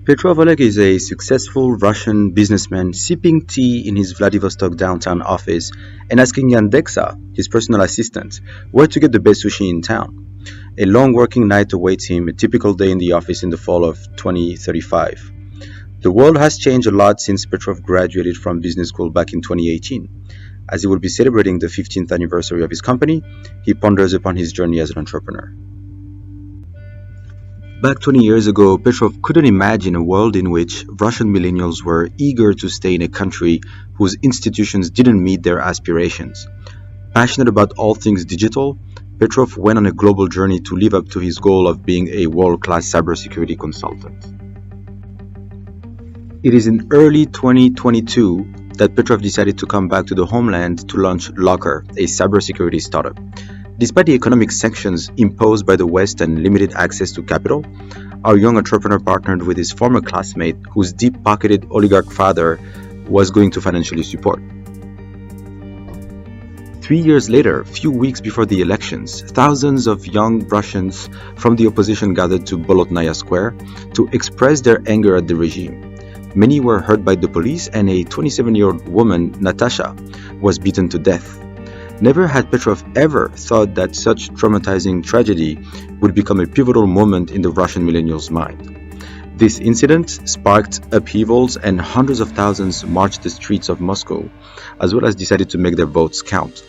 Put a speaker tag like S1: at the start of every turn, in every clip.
S1: Petrov Oleg is a successful Russian businessman sipping tea in his Vladivostok downtown office and asking Yandexa, his personal assistant, where to get the best sushi in town. A long working night awaits him, a typical day in the office in the fall of 2035. The world has changed a lot since Petrov graduated from business school back in 2018. As he will be celebrating the 15th anniversary of his company, he ponders upon his journey as an entrepreneur. Back 20 years ago, Petrov couldn't imagine a world in which Russian millennials were eager to stay in a country whose institutions didn't meet their aspirations. Passionate about all things digital, Petrov went on a global journey to live up to his goal of being a world-class cybersecurity consultant. It is in early 2022 that Petrov decided to come back to the homeland to launch Locker, a cybersecurity startup. Despite the economic sanctions imposed by the West and limited access to capital, our young entrepreneur partnered with his former classmate, whose deep-pocketed oligarch father was going to financially support. 3 years later, few weeks before the elections, thousands of young Russians from the opposition gathered to Bolotnaya Square to express their anger at the regime. Many were hurt by the police, and a 27-year-old woman, Natasha, was beaten to death. Never had Petrov ever thought that such traumatizing tragedy would become a pivotal moment in the Russian millennials' mind. This incident sparked upheavals, and hundreds of thousands marched the streets of Moscow, as well as decided to make their votes count.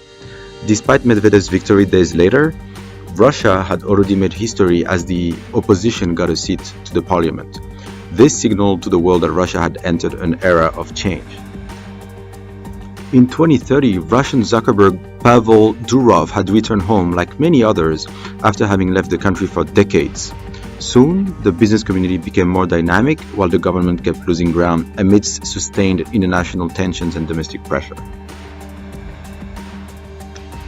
S1: Despite Medvedev's victory days later, Russia had already made history as the opposition got a seat to the parliament. This signaled to the world that Russia had entered an era of change. In 2030, Russian Zuckerberg Pavel Durov had returned home like many others after having left the country for decades. Soon, the business community became more dynamic while the government kept losing ground amidst sustained international tensions and domestic pressure.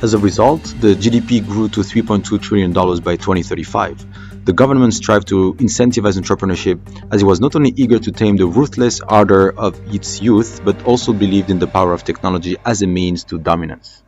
S1: As a result, the GDP grew to $3.2 trillion by 2035. The government strived to incentivize entrepreneurship, as it was not only eager to tame the ruthless ardor of its youth, but also believed in the power of technology as a means to dominance.